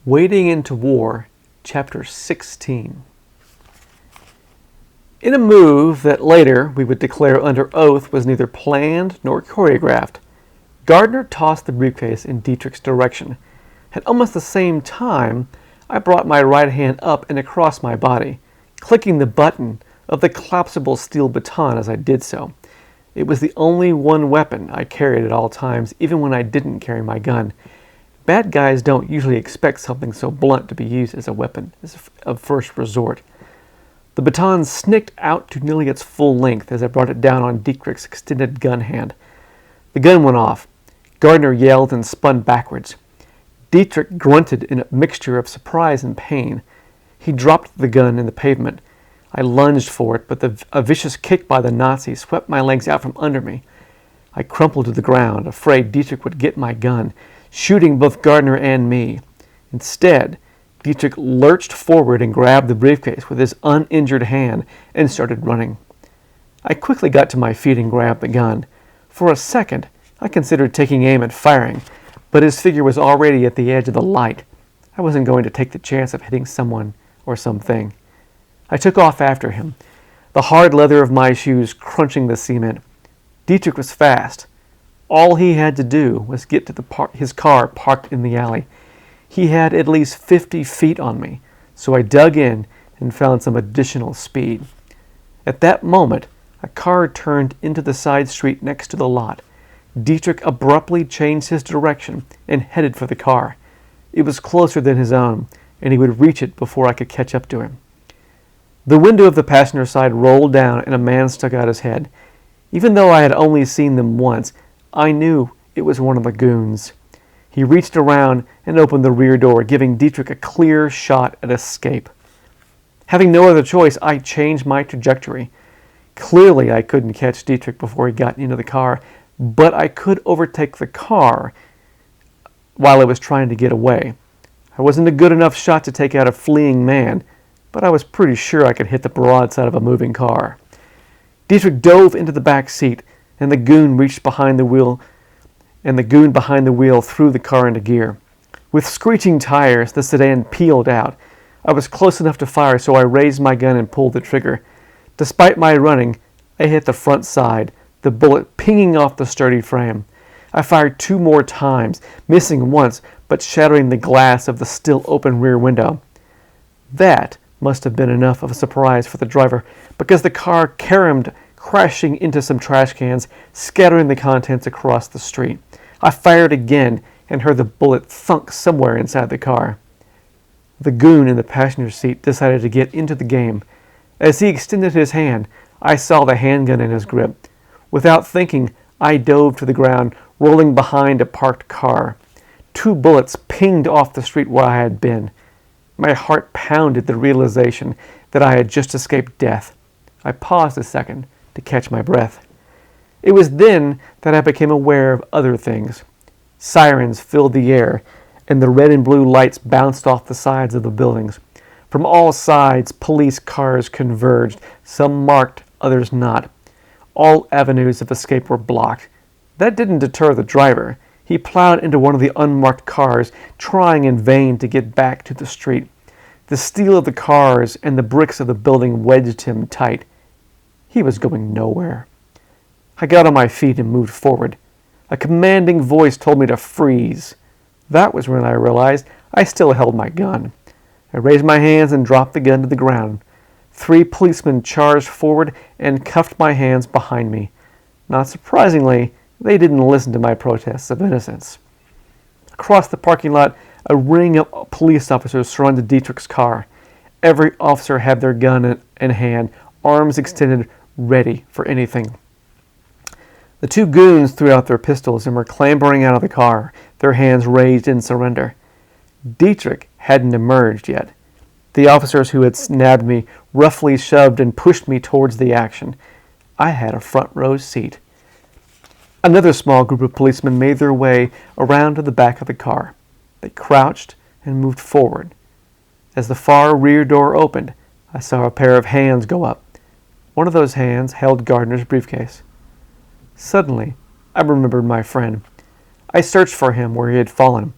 Wading into War, Chapter 16. In a move that later we would declare under oath was neither planned nor choreographed, Gardner tossed the briefcase in Dietrich's direction. At almost the same time, I brought my right hand up and across my body, clicking the button of the collapsible steel baton as I did so. It was the only one weapon I carried at all times, even when I didn't carry my gun. Bad guys don't usually expect something so blunt to be used as a weapon of first resort. The baton snicked out to nearly its full length as I brought it down on Dietrich's extended gun hand. The gun went off. Gardner yelled and spun backwards. Dietrich grunted in a mixture of surprise and pain. He dropped the gun in the pavement. I lunged for it, but a vicious kick by the Nazi swept my legs out from under me. I crumpled to the ground, afraid Dietrich would get my gun, shooting both Gardner and me. Instead, Dietrich lurched forward and grabbed the briefcase with his uninjured hand and started running. I quickly got to my feet and grabbed the gun. For a second, I considered taking aim and firing, but his figure was already at the edge of the light. I wasn't going to take the chance of hitting someone or something. I took off after him, the hard leather of my shoes crunching the cement. Dietrich was fast. All he had to do was get to his car parked in the alley. He had at least 50 feet on me, so I dug in and found some additional speed. At that moment, a car turned into the side street next to the lot. Dietrich abruptly changed his direction and headed for the car. It was closer than his own, and he would reach it before I could catch up to him. The window of the passenger side rolled down and a man stuck out his head. Even though I had only seen them once, I knew it was one of the goons. He reached around and opened the rear door, giving Dietrich a clear shot at escape. Having no other choice, I changed my trajectory. Clearly, I couldn't catch Dietrich before he got into the car, but I could overtake the car while it was trying to get away. I wasn't a good enough shot to take out a fleeing man, but I was pretty sure I could hit the broadside of a moving car. Dietrich dove into the back seat, and the goon behind the wheel threw the car into gear. With screeching tires, the sedan peeled out. I was close enough to fire, so I raised my gun and pulled the trigger. Despite my running, I hit the front side, the bullet pinging off the sturdy frame. I fired 2 more times, missing once, but shattering the glass of the still open rear window. That must have been enough of a surprise for the driver, because the car caromed, crashing into some trash cans, scattering the contents across the street. I fired again and heard the bullet thunk somewhere inside the car. The goon in the passenger seat decided to get into the game. As he extended his hand, I saw the handgun in his grip. Without thinking, I dove to the ground, rolling behind a parked car. 2 bullets pinged off the street where I had been. My heart pounded the realization that I had just escaped death. I paused a second to catch my breath. It was then that I became aware of other things. Sirens filled the air, and the red and blue lights bounced off the sides of the buildings. From all sides, police cars converged, some marked, others not. All avenues of escape were blocked. That didn't deter the driver. He plowed into one of the unmarked cars, trying in vain to get back to the street. The steel of the cars and the bricks of the building wedged him tight. He was going nowhere. I got on my feet and moved forward. A commanding voice told me to freeze. That was when I realized I still held my gun. I raised my hands and dropped the gun to the ground. 3 policemen charged forward and cuffed my hands behind me. Not surprisingly, they didn't listen to my protests of innocence. Across the parking lot, a ring of police officers surrounded Dietrich's car. Every officer had their gun in hand, arms extended, ready for anything. The 2 goons threw out their pistols and were clambering out of the car, their hands raised in surrender. Dietrich hadn't emerged yet. The officers who had nabbed me roughly shoved and pushed me towards the action. I had a front row seat. Another small group of policemen made their way around to the back of the car. They crouched and moved forward. As the far rear door opened, I saw a pair of hands go up. One of those hands held Gardner's briefcase. Suddenly, I remembered my friend. I searched for him where he had fallen.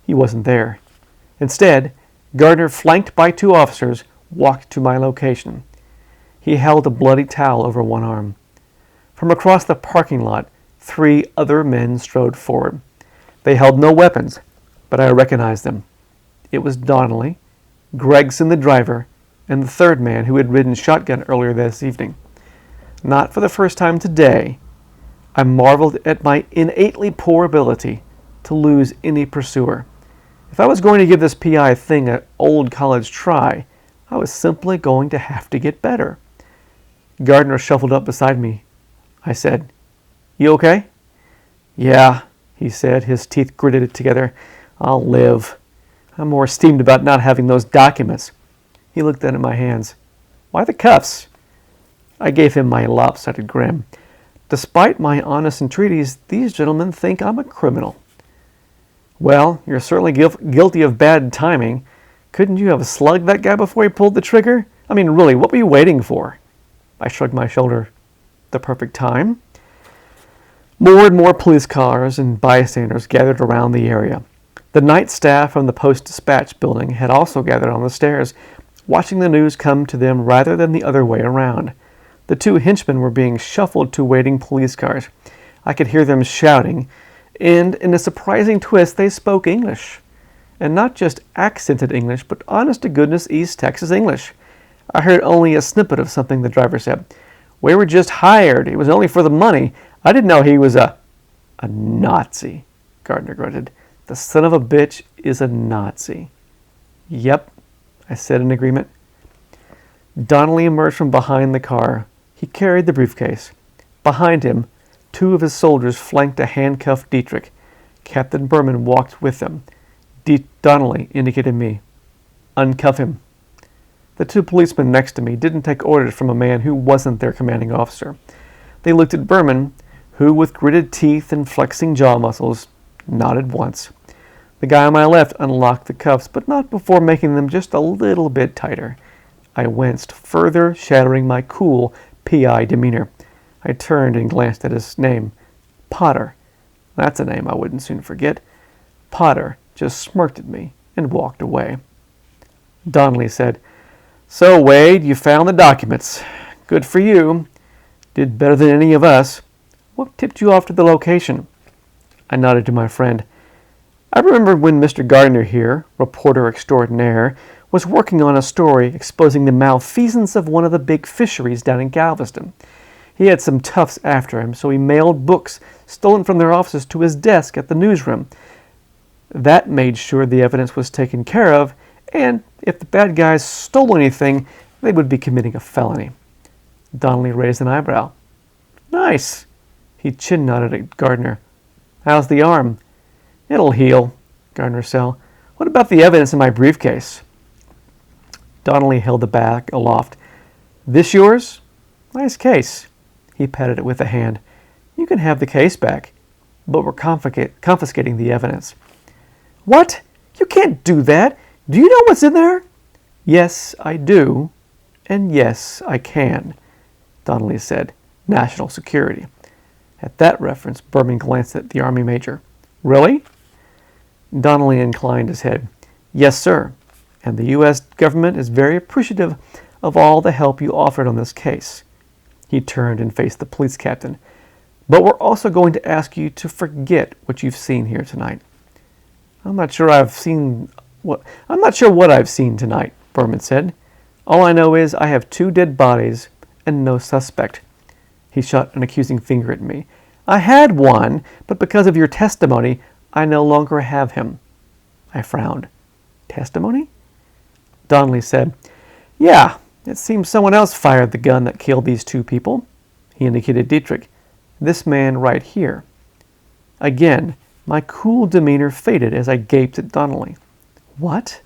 He wasn't there. Instead, Gardner, flanked by 2 officers, walked to my location. He held a bloody towel over one arm. From across the parking lot, 3 other men strode forward. They held no weapons, but I recognized them. It was Donnelly, Gregson the driver, and the 3rd man who had ridden shotgun earlier this evening. Not for the first time today, I marveled at my innately poor ability to lose any pursuer. If I was going to give this PI thing an old college try, I was simply going to have to get better. Gardner shuffled up beside me. I said, "You okay?" "Yeah," he said, his teeth gritted together. "I'll live. I'm more steamed about not having those documents." He looked down at my hands. "Why the cuffs?" I gave him my lopsided grin. Despite my honest entreaties, these gentlemen think I'm a criminal. "Well, you're certainly guilty of bad timing. Couldn't you have slugged that guy before he pulled the trigger? I mean, really, what were you waiting for?" I shrugged my shoulder. "The perfect time." More and more police cars and bystanders gathered around the area. The night staff from the Post-Dispatch building had also gathered on the stairs, watching the news come to them rather than the other way around. The 2 henchmen were being shuffled to waiting police cars. I could hear them shouting, and in a surprising twist, they spoke English. And not just accented English, but honest-to-goodness East Texas English. I heard only a snippet of something the driver said. "We were just hired. It was only for the money. I didn't know he was a Nazi," Gardner grunted. "The son of a bitch is a Nazi." "Yep," I said in agreement. Donnelly emerged from behind the car. He carried the briefcase. Behind him, 2 of his soldiers flanked a handcuffed Dietrich. Captain Berman walked with them. Donnelly indicated me. "Uncuff him." The 2 policemen next to me didn't take orders from a man who wasn't their commanding officer. They looked at Berman, who, with gritted teeth and flexing jaw muscles, nodded once. The guy on my left unlocked the cuffs, but not before making them just a little bit tighter. I winced, further shattering my cool PI demeanor. I turned and glanced at his name. Potter. That's a name I wouldn't soon forget. Potter just smirked at me and walked away. Donnelly said, "So, Wade, you found the documents. Good for you. Did better than any of us. What tipped you off to the location?" I nodded to my friend. "I remember when Mr. Gardner here, reporter extraordinaire, was working on a story exposing the malfeasance of one of the big fisheries down in Galveston. He had some toughs after him, so he mailed books stolen from their offices to his desk at the newsroom. That made sure the evidence was taken care of, and if the bad guys stole anything, they would be committing a felony." Donnelly raised an eyebrow. "Nice." He chin-nodded at Gardner. "How's the arm?" "It'll heal," Gardner said. "What about the evidence in my briefcase?" Donnelly held the bag aloft. "This yours? Nice case." He patted it with a hand. "You can have the case back, but we're confiscating the evidence." "What? You can't do that. Do you know what's in there?" "Yes, I do. And yes, I can," Donnelly said. "National security." At that reference, Berman glanced at the Army major. "Really?" Donnelly inclined his head. "Yes, sir. And the U.S. government is very appreciative of all the help you offered on this case." He turned and faced the police captain. "But we're also going to ask you to forget what you've seen here tonight." I'm not sure what I've seen tonight," Berman said. "All I know is I have 2 dead bodies and no suspect." He shot an accusing finger at me. "I had one, but because of your testimony, I no longer have him." I frowned. "Testimony?" Donnelly said, "Yeah, it seems someone else fired the gun that killed these 2 people." He indicated Dietrich. "This man right here." Again, my cool demeanor faded as I gaped at Donnelly. "What?"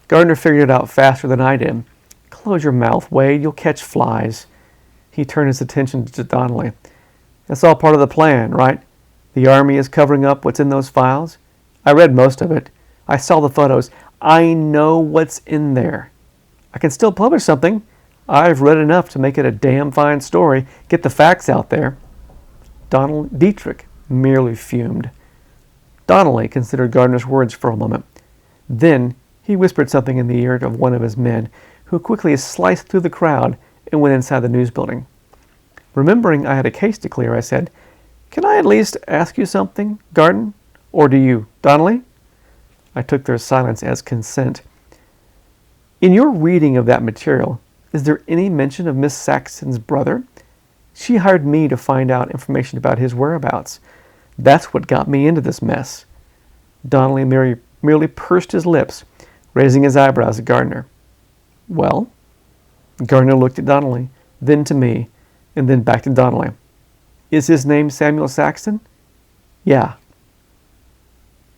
Gardner figured it out faster than I did. "Close your mouth, Wade. You'll catch flies." He turned his attention to Donnelly. "That's all part of the plan, right? The Army is covering up what's in those files. I read most of it. I saw the photos. I know what's in there. I can still publish something. I've read enough to make it a damn fine story. Get the facts out there." Dietrich merely fumed. Donnelly considered Gardner's words for a moment. Then he whispered something in the ear of one of his men, who quickly sliced through the crowd and went inside the news building. Remembering I had a case to clear, I said, "Can I at least ask you something, Garden? Or do you, Donnelly?" I took their silence as consent. "In your reading of that material, is there any mention of Miss Saxton's brother? She hired me to find out information about his whereabouts. That's what got me into this mess." Donnelly merely pursed his lips, raising his eyebrows at Gardner. "Well?" Gardner looked at Donnelly, then to me, and then back to Donnelly. "Is his name Samuel Saxton?" "Yeah."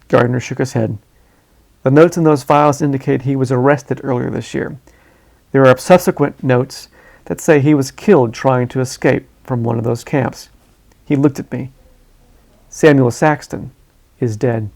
Gardner shook his head. "The notes in those files indicate he was arrested earlier this year. There are subsequent notes that say he was killed trying to escape from one of those camps." He looked at me. "Samuel Saxton is dead."